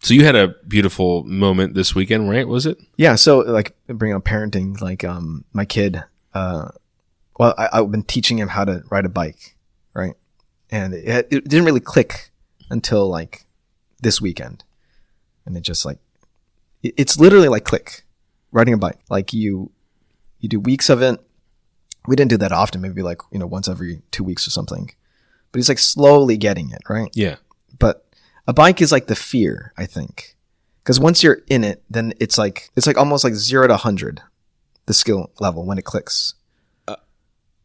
So you had a beautiful moment this weekend, right? Was it? Yeah. So like bring up parenting, like my kid, I've been teaching him how to ride a bike, right? And it didn't really click until like this weekend. And it just like, it's literally like click, riding a bike. Like you do weeks of it. We didn't do that often, maybe like, once every 2 weeks or something. But he's like slowly getting it, right? Yeah. But a bike is like the fear, I think. Because once you're in it, then it's like almost like 0 to 100, the skill level when it clicks.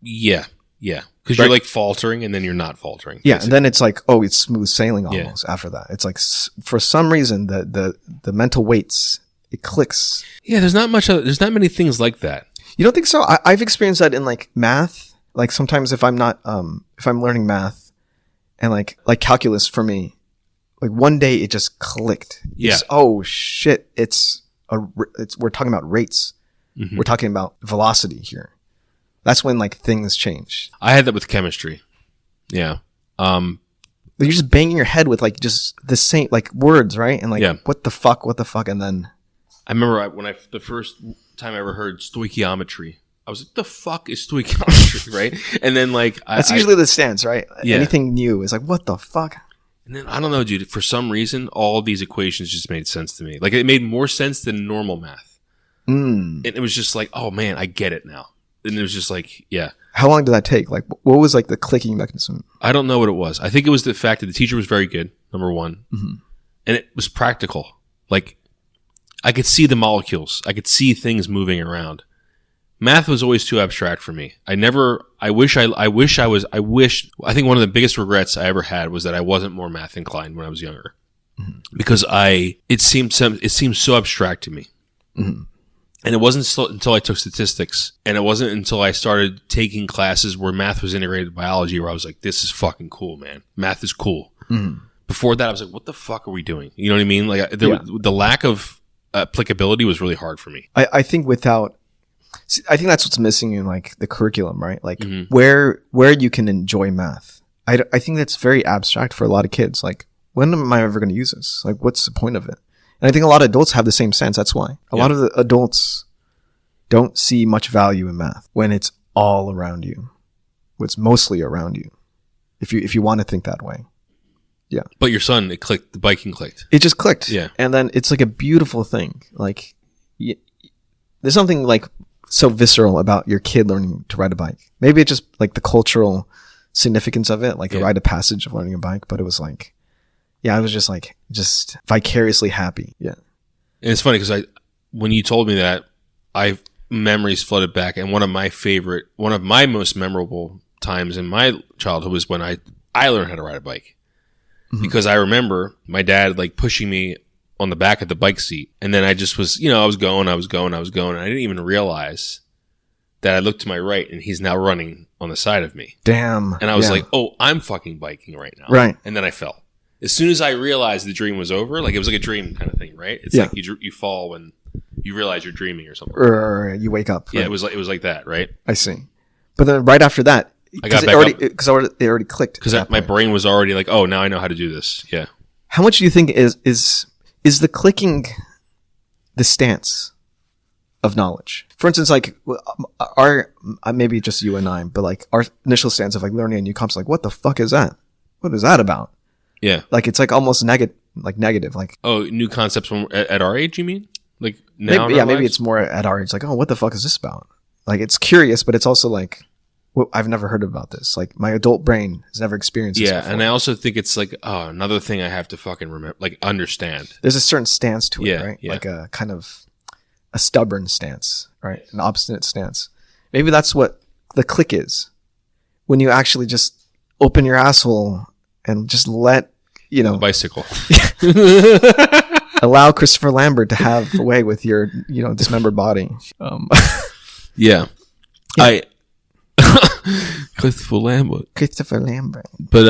Yeah. Because you're like faltering and then you're not faltering. Yeah. And then it's like, it's smooth sailing almost after that. It's like, for some reason, the mental weights, it clicks. Yeah. There's not many things like that. You don't think so? I've experienced that in like math. Like sometimes if I'm learning math and like calculus for me, like one day it just clicked. Yeah. Oh shit. We're talking about rates. Mm-hmm. We're talking about velocity here. That's when like things change. I had that with chemistry. Yeah. You're just banging your head with like just the same like words, right? And like, what the fuck? And then I remember the first time I ever heard stoichiometry, I was like, the fuck is stoichiometry, right? And then like... That's usually the stance, right? Yeah. Anything new is like, what the fuck? And then, I don't know, dude, for some reason, all these equations just made sense to me. Like, it made more sense than normal math. And it was just like, oh man, I get it now. And it was just like, yeah. How long did that take? Like, what was like the clicking mechanism? I don't know what it was. I think it was the fact that the teacher was very good, number one. Mm-hmm. And it was practical. Like, I could see the molecules. I could see things moving around. Math was always too abstract for me. I think one of the biggest regrets I ever had was that I wasn't more math inclined when I was younger. Mm-hmm. Because it seemed so abstract to me. Mm-hmm. And it wasn't until I took statistics, and it wasn't until I started taking classes where math was integrated with biology where I was like, this is fucking cool, man. Math is cool. Mm-hmm. Before that, I was like, what the fuck are we doing? You know what I mean? Like the lack of applicability was really hard for me. I think that's what's missing in like the curriculum, right? Like where you can enjoy math. I think that's very abstract for a lot of kids. Like, when am I ever going to use this? Like, what's the point of it? And I think a lot of adults have the same sense. That's why a lot of the adults don't see much value in math when it's all around you. It's mostly around you. If you want to think that way. Yeah. But your son, it clicked. The biking clicked. It just clicked. Yeah. And then it's like a beautiful thing. Like, there's something like so visceral about your kid learning to ride a bike. Maybe it's just like the cultural significance of it, like a rite of passage of learning a bike. But it was like, I was just vicariously happy. Yeah. And it's funny because when you told me that, memories flooded back. And one of my most memorable times in my childhood was when I learned how to ride a bike. Mm-hmm. Because I remember my dad like pushing me on the back of the bike seat. And then I just was, I was going. And I didn't even realize that I looked to my right and he's now running on the side of me. Damn. And I was like, oh, I'm fucking biking right now. Right. And then I fell. As soon as I realized the dream was over, like it was like a dream kind of thing, right? It's like you fall when you realize you're dreaming or something. Or you wake up. Right? Yeah, it was like that, right? I see. But then right after that, I got back up. Because it already clicked. Because my brain was already like, oh, now I know how to do this. Yeah. How much do you think is the clicking the stance of knowledge? For instance, like our maybe just you and I, but like our initial stance of like learning a new concept, like what the fuck is that? What is that about? Yeah. Like it's like almost negative. Like, oh, new concepts from at our age, you mean? Like now? Maybe it's more at our age. Like, oh, what the fuck is this about? Like, it's curious, but it's also like, well, I've never heard about this. Like, my adult brain has never experienced this before. And I also think it's like, another thing I have to fucking remember, like understand. There's a certain stance to it, right? Yeah. Like a kind of a stubborn stance, right? An obstinate stance. Maybe that's what the click is. When you actually just open your asshole and just let, a bicycle. Allow Christopher Lambert to have a way with your, dismembered body. Yeah. Christopher Lambert. But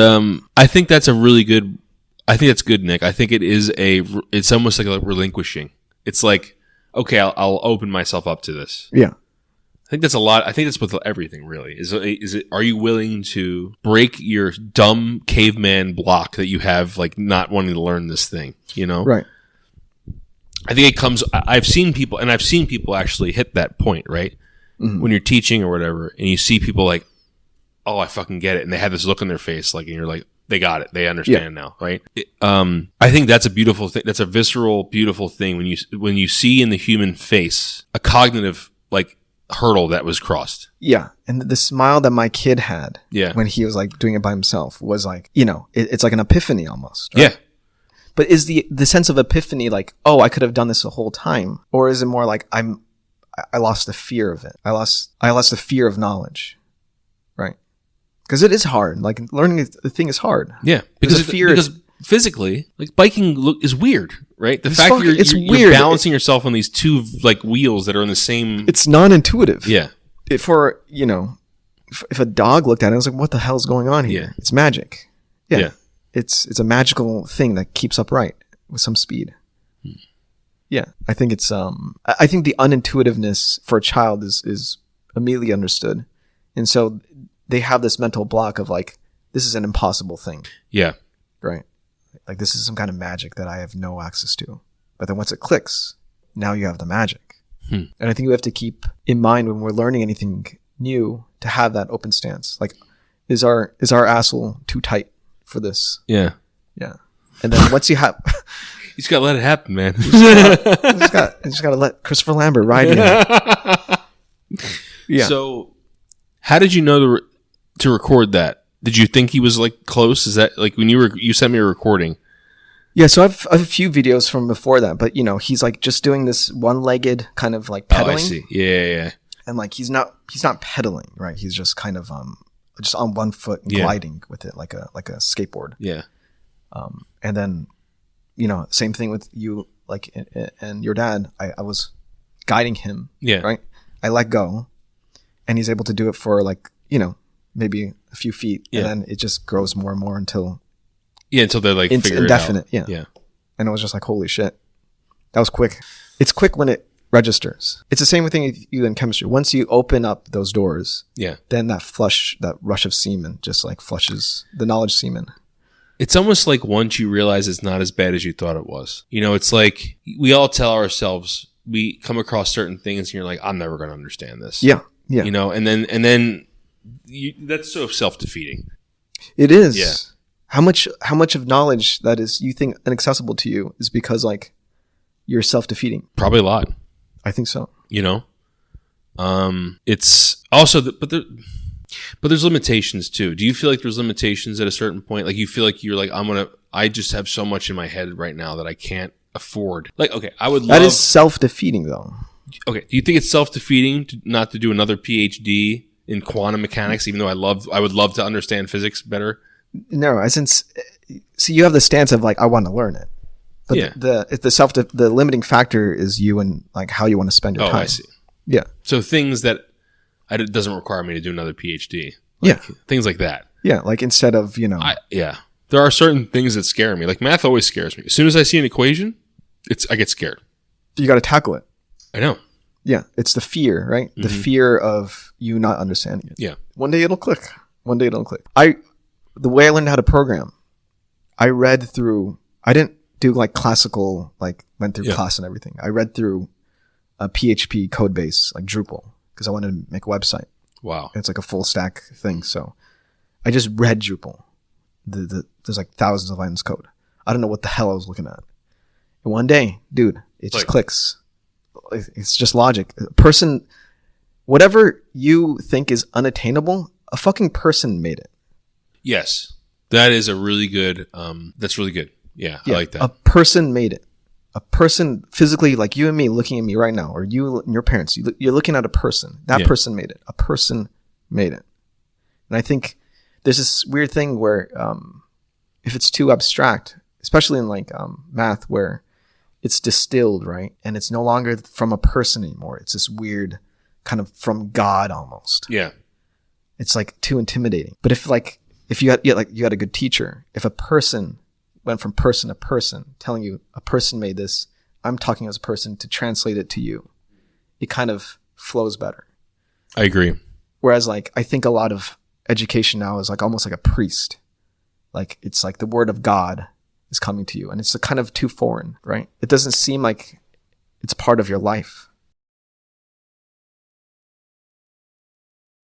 I think that's good, Nick. I think it's almost like a relinquishing. It's like, okay, I'll open myself up to this. Yeah. I think that's a lot. I think that's with everything, really. Is it? Are you willing to break your dumb caveman block that you have, like not wanting to learn this thing? Right. I think it comes. I've seen people actually hit that point, right? Mm-hmm. When you're teaching or whatever, and you see people like, "Oh, I fucking get it," and they have this look on their face, like, and you're like, "They got it. They understand now," right? I think that's a beautiful thing. That's a visceral, beautiful thing when you see in the human face a cognitive like hurdle that was crossed. Yeah, and the smile that my kid had, yeah, when he was like doing it by himself was like, it's like an epiphany almost. Right? Yeah. But is the sense of epiphany like, oh, I could have done this the whole time, or is it more like I lost the fear of it? I lost the fear of knowledge, right? Because it is hard. Like learning the thing is hard. Yeah, because physically, like biking is weird, right? The fact that you're balancing yourself on these two like wheels that are in the same. It's non-intuitive. Yeah. If a dog looked at it, I was like, what the hell is going on here? Yeah. It's magic. Yeah. Yeah. It's a magical thing that keeps upright with some speed. Yeah. I think it's I think the unintuitiveness for a child is immediately understood. And so they have this mental block of like, this is an impossible thing. Yeah. Right. Like this is some kind of magic that I have no access to. But then once it clicks, now you have the magic. And I think we have to keep in mind when we're learning anything new to have that open stance. Like, is our asshole too tight for this? Yeah. Yeah. And then once you have... You just gotta let it happen, man. you just gotta let Christopher Lambert ride in. Yeah. So, how did you know to record that? Did you think he was like close? Is that like when you sent me a recording? Yeah, so I've a few videos from before that, but he's like just doing this one-legged kind of like pedaling. Oh, I see. Yeah. And like he's not pedaling, right? He's just kind of just on one foot and gliding with it like a skateboard. Yeah. And then same thing with you, like and your dad. I was guiding him. Yeah. Right. I let go, and he's able to do it for like maybe a few feet, and then it just grows more and more until they're like indefinite. It out. Yeah. And it was just like, holy shit, that was quick. It's quick when it registers. It's the same thing with you in chemistry. Once you open up those doors, then that rush of semen just like flushes the knowledge semen. It's almost like once you realize it's not as bad as you thought it was. It's like we all tell ourselves, we come across certain things and you're like, I'm never going to understand this. Yeah. Yeah. And then that's so self-defeating. It is. Yeah. How much of knowledge that is you think inaccessible to you is because like you're self-defeating? Probably a lot. I think so. It's also but there's limitations too. Do you feel like there's limitations at a certain point? Like you feel like you're like, I just have so much in my head right now that I can't afford. Like, okay, I would love... That is self-defeating though. Okay. Do you think it's self-defeating not to do another PhD in quantum mechanics, even though I would love to understand physics better? No, see, you have the stance of like, I want to learn it. But the limiting factor is you and like how you want to spend your time. Oh, I see. Yeah. So things that it doesn't require me to do another PhD. Like, things like that. Yeah. Like instead of, there are certain things that scare me. Like math always scares me. As soon as I see an equation, I get scared. You got to tackle it. I know. Yeah. It's the fear, right? Mm-hmm. The fear of you not understanding it. Yeah. One day it'll click. The way I learned how to program, I didn't do like classical, like went through class and everything. I read through a PHP code base, like Drupal, because I wanted to make a website. Wow. It's like a full stack thing. So I just read Drupal. There's like thousands of lines of code. I don't know what the hell I was looking at. And one day, dude, it just clicks. It's just logic. Whatever you think is unattainable, a fucking person made it. Yes. That is a really good, that's really good. Yeah, I like that. A person made it. A person physically, like you and me looking at me right now, or you and your parents, you're looking at a person. That person made it. A person made it. And I think there's this weird thing where if it's too abstract, especially in like math where it's distilled, right? And it's no longer from a person anymore. It's this weird kind of from God almost. Yeah. It's like too intimidating. But if you had a good teacher, if a person went from person to person telling you a person made this, I'm talking as a person to translate it to you, it kind of flows better. I agree. Whereas like I think a lot of education now is like almost like a priest. Like it's like the word of God is coming to you and it's kind of too foreign, right? It doesn't seem like it's part of your life.